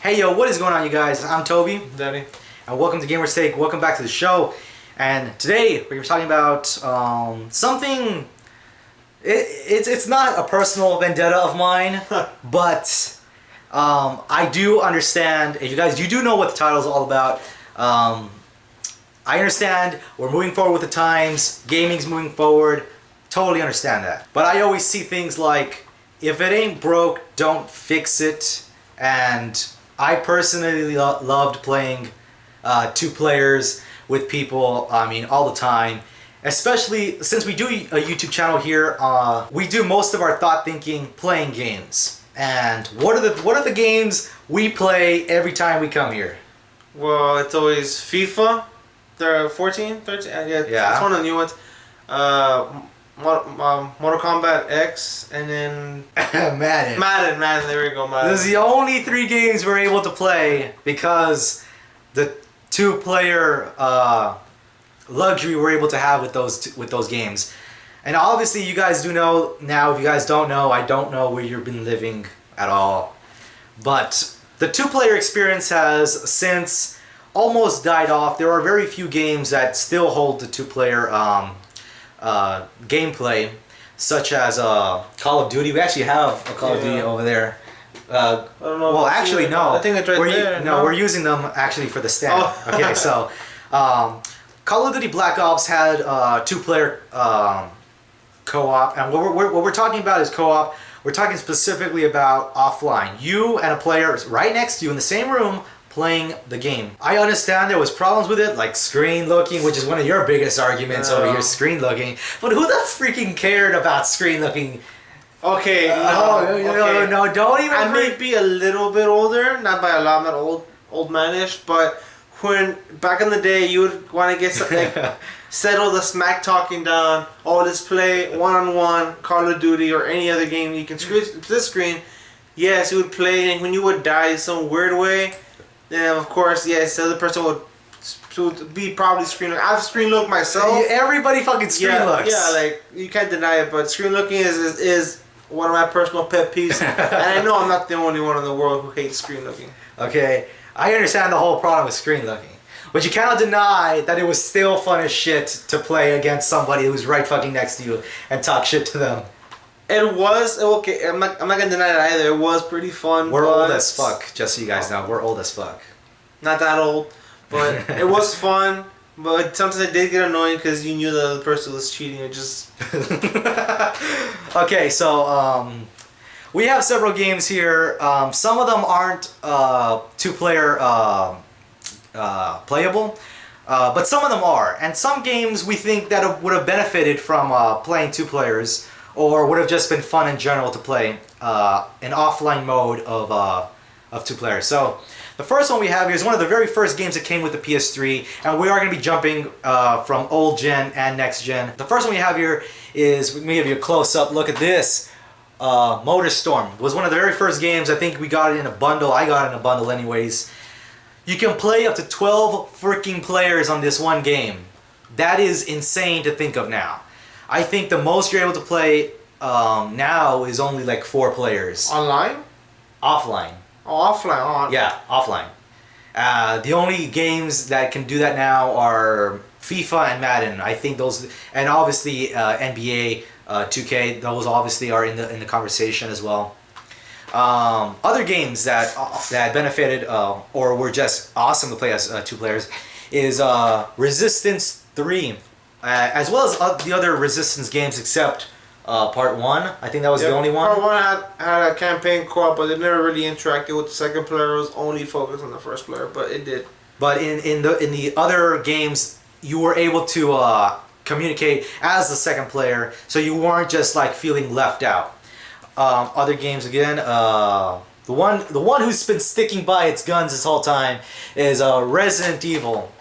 Hey yo, what is going on, you guys? I'm Toby. Danny. And welcome to Gamer's Take. Welcome back to the show. And today we're talking about something. It's not a personal vendetta of mine, but I do understand. If you do know what the title is all about. I understand we're moving forward with the times. Gaming's moving forward. Totally understand that. But I always see things like, if it ain't broke, don't fix it. And I personally loved playing two players with people, all the time. Especially since we do a YouTube channel here, we do most of our thought thinking playing games. And what are the games we play every time we come here? Well, it's always FIFA. They're 14, 13. Yeah, it's one of the new ones. Mortal Kombat X, and then Madden. Madden. There we go, Madden. This is the only 3 games we're able to play because the 2-player luxury we're able to have with those games. And obviously, you guys do know now. If you guys don't know, I don't know where you've been living at all. But the 2-player experience has since almost died off. There are very few games that still hold the 2-player gameplay, such as Call of Duty. We actually have a Call of Duty over there. I don't know. Well, actually, no. I think it's right there. No, we're using them actually for the stand. Oh. Okay, so Call of Duty Black Ops had 2-player co-op, and what we're talking about is co-op. We're talking specifically about offline. You and a player right next to you in the same room playing the game. I understand there was problems with it, like screen looking, which is one of your biggest arguments over here, screen looking. But who the freaking cared about screen looking? Okay, no, don't even. I may be a little bit older, not by a lot, I'm not old manish, but when back in the day you would want to get something, settle the smack talking down. Oh, let's play one-on-one Call of Duty or any other game. You can this screen. Yes, you would play, and when you would die in some weird way, then of course, yes, the other person would be probably screen look. I've screen looked myself. Everybody fucking screen looks. Yeah, like you can't deny it, but screen looking is one of my personal pet peeves, and I know I'm not the only one in the world who hates screen looking. Okay, I understand the whole problem with screen looking, but you cannot deny that it was still fun as shit to play against somebody who's right fucking next to you and talk shit to them. It was okay. I'm not gonna deny it either. It was pretty fun. We're old as fuck, just so you guys know. We're old as fuck. Not that old, but it was fun. But sometimes it did get annoying because you knew the other person was cheating. It just. Okay, so we have several games here. Some of them aren't 2-player playable, but some of them are. And some games we think that would have benefited from playing 2 players, or would have just been fun in general to play an offline mode of 2 players. So the first one we have here is one of the very first games that came with the PS3, and we are going to be jumping from old gen and next gen. The first one we have here is, let me give you a close-up look at this. MotorStorm was one of the very first games. I think we got it in a bundle. I got it in a bundle anyways. You can play up to 12 freaking players on this one game. That is insane to think of now. I think the most you're able to play now is only like 4 players. Online? Offline. Oh, offline. Yeah, offline. The only games that can do that now are FIFA and Madden. I think those, and obviously NBA 2K. Those obviously are in the conversation as well. Other games that benefited or were just awesome to play as 2 players is Resistance 3, as well as the other Resistance games except Part 1. I think that was the only one. Part 1 had a campaign co-op, but it never really interacted with the second player. It was only focused on the first player, but it did. But in the other games, you were able to communicate as the second player, so you weren't just like feeling left out. Other games again, the one who's been sticking by its guns this whole time is Resident Evil.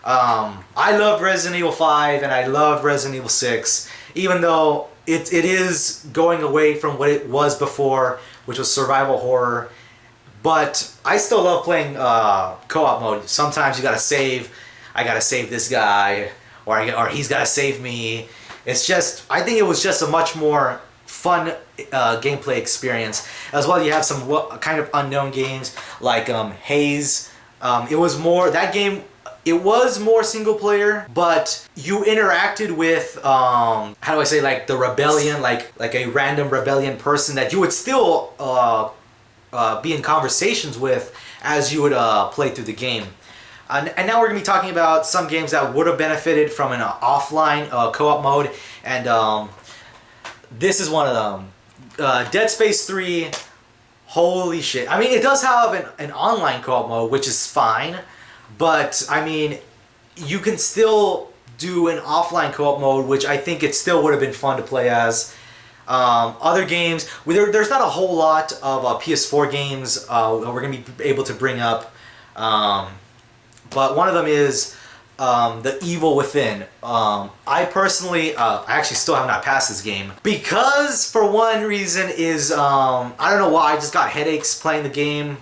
I loved Resident Evil 5 and I loved Resident Evil 6, even though it is going away from what it was before, which was survival horror. But I still love playing co-op mode. Sometimes you gotta save. I gotta save this guy, or he's gotta save me. It's just, I think it was just a much more fun gameplay experience. As well, you have some kind of unknown games like Haze. It was more that game. It was more single player, but you interacted with how do I say, like the rebellion, like a random rebellion person that you would still be in conversations with as you would play through the game. And now we're gonna be talking about some games that would have benefited from an offline co-op mode, and this is one of them. Dead Space 3. Holy shit! I mean, it does have an online co-op mode, which is fine. But, I mean, you can still do an offline co-op mode, which I think it still would have been fun to play as. Other games, there's not a whole lot of PS4 games we're going to be able to bring up. But one of them is The Evil Within. I personally, I actually still have not passed this game. Because, for one reason, is, I don't know why, I just got headaches playing the game.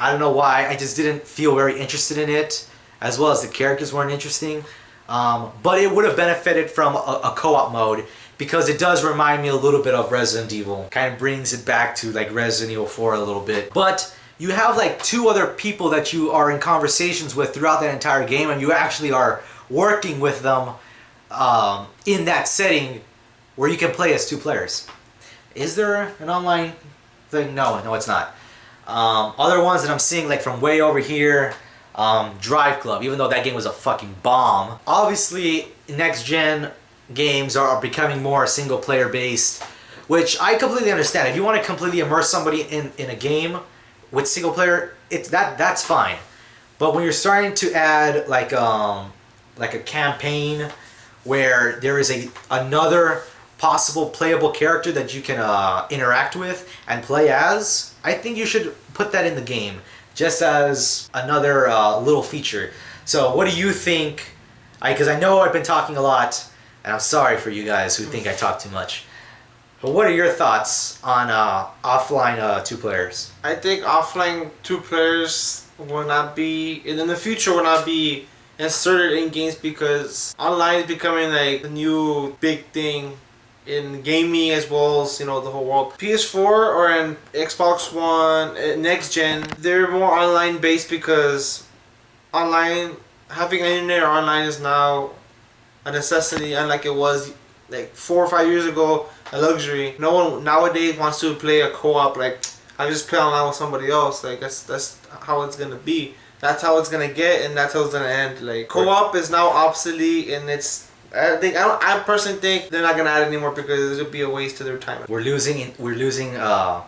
I don't know why, I just didn't feel very interested in it, as well as the characters weren't interesting. But it would have benefited from a co-op mode, because it does remind me a little bit of Resident Evil. Kind of brings it back to like Resident Evil 4 a little bit. But you have like 2 other people that you are in conversations with throughout that entire game, and you actually are working with them in that setting where you can play as 2 players. Is there an online thing? No, it's not. Other ones that I'm seeing, like from way over here, Drive Club, even though that game was a fucking bomb. Obviously, next gen games are becoming more single player based, which I completely understand. If you want to completely immerse somebody in a game with single player, that's fine. But when you're starting to add like a campaign where there is another possible playable character that you can interact with and play as, I think you should put that in the game just as another little feature. So what do you think? Because I know I've been talking a lot, and I'm sorry for you guys who think I talk too much. But what are your thoughts on offline 2 players? I think offline 2 players will not be, in the future, will not be inserted in games, because online is becoming like the new big thing in gaming, as well as, you know, the whole world. PS4 or in Xbox One, next gen, they're more online based, because having internet or online is now a necessity, unlike it was like 4 or 5 years ago, a luxury. No one nowadays wants to play a co-op. Like, I just play online with somebody else. Like, that's how it's gonna be. That's how it's gonna get, and that's how it's gonna end. Like, co-op is now obsolete, and I personally think they're not gonna add it anymore, because it would be a waste of their time. We're losing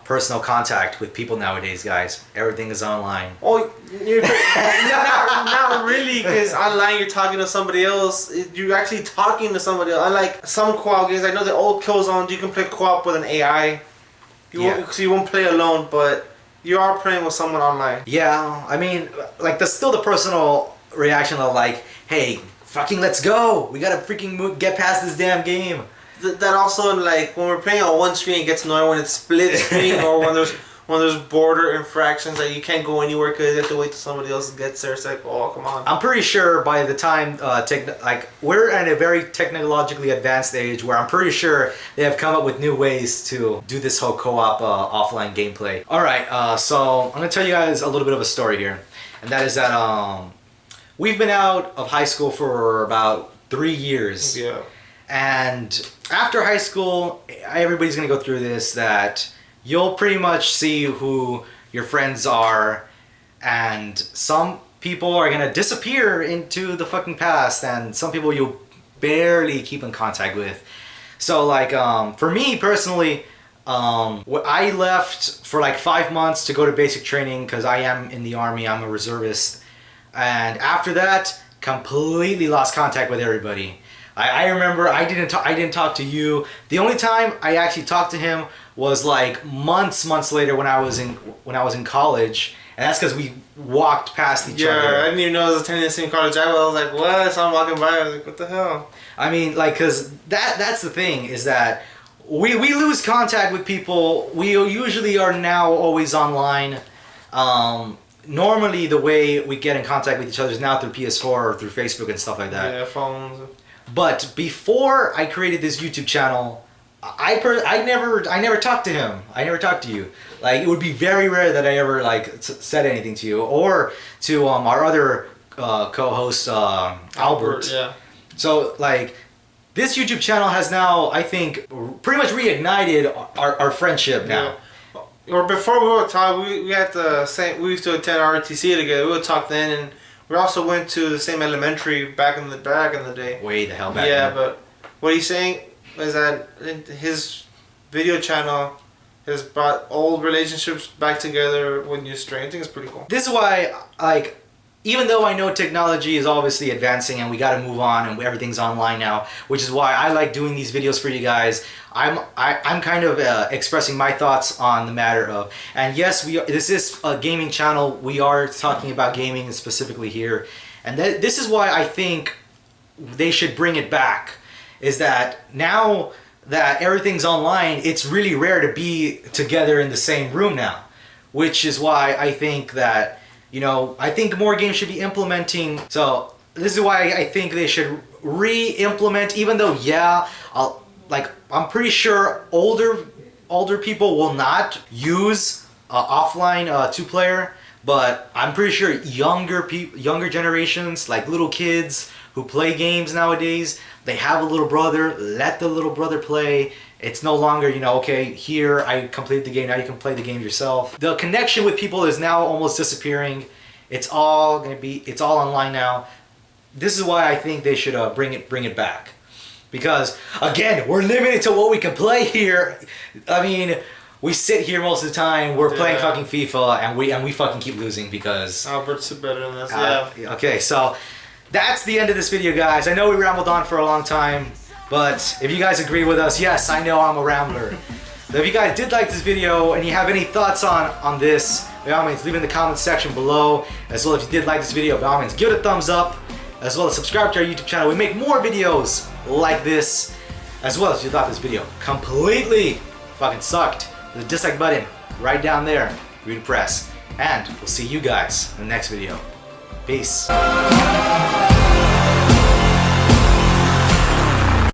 personal contact with people nowadays, guys. Everything is online. Oh, not really, because online you're talking to somebody else. You're actually talking to somebody else. Unlike some co-op games, I know the old Killzones, you can play co-op with an AI. So you won't play alone, but you are playing with someone online. Yeah, I mean, like, there's still the personal reaction of like, hey, fucking let's go! We gotta freaking get past this damn game. That also, like, when we're playing on one screen, it gets annoying when it's split screen, or when there's border infractions that you can't go anywhere because you have to wait till somebody else gets there. It's like, oh, come on. I'm pretty sure by the time we're at a very technologically advanced age where I'm pretty sure they have come up with new ways to do this whole co-op offline gameplay. All right, so I'm gonna tell you guys a little bit of a story here, and that is that we've been out of high school for about 3 years. Yeah. And after high school, everybody's gonna go through this, that you'll pretty much see who your friends are, and some people are gonna disappear into the fucking past, and some people you'll barely keep in contact with. So like, for me personally, I left for like 5 months to go to basic training, because I am in the Army, I'm a reservist. And after that, completely lost contact with everybody. I remember I didn't talk to you. The only time I actually talked to him was like months later when I was in college, and that's because we walked past each other. Yeah, I didn't even know I was attending the same college. I was like, what? I saw him walking by. I was like, what the hell? I mean, like, because that's the thing, is that we lose contact with people. We usually are now always online. Normally the way we get in contact with each other is now through PS4 or through Facebook and stuff like that. Yeah, phones. But before I created this YouTube channel, I never talked to him. I never talked to you. Like, it would be very rare that I ever like said anything to you or to our other co-host Albert. Yeah. So like, this YouTube channel has now, I think, pretty much reignited our friendship now. Yeah. Or before we would talk, we had the same. We used to attend RTC together. We would talk then, and we also went to the same elementary back in the day. Way the hell back. Yeah, then. but what he's saying is that his video channel has brought old relationships back together with new strength. I think it's pretty cool. This is why, like, even though I know technology is obviously advancing and we got to move on and everything's online now, which is why I like doing these videos for you guys. I'm kind of expressing my thoughts on the matter of, and yes, this is a gaming channel. We are talking about gaming specifically here, and this is why I think they should bring it back. Is that now that everything's online, it's really rare to be together in the same room now, which is why I think that, you know, I think more games should be implementing. So this is why I think they should re-implement, even though, yeah, I'm pretty sure older people will not use offline two-player, but I'm pretty sure younger generations, like little kids who play games nowadays, they have a little brother, let the little brother play. It's no longer, you know, okay, here I completed the game, now you can play the game yourself. The connection with people is now almost disappearing. It's all online now. This is why I think they should bring it back. Because again, we're limited to what we can play here. I mean, we sit here most of the time, we're playing fucking FIFA, and we fucking keep losing because Albert's better than this. Yeah. Okay, so that's the end of this video, guys. I know we rambled on for a long time, but if you guys agree with us, yes, I know I'm a rambler. So if you guys did like this video and you have any thoughts on this, by all means, leave it in the comments section below. As well, if you did like this video, by all means, give it a thumbs up. As well as subscribe to our YouTube channel. We make more videos like this. As well as if you thought this video completely fucking sucked, the dislike button right down there for you to press. And we'll see you guys in the next video. Peace.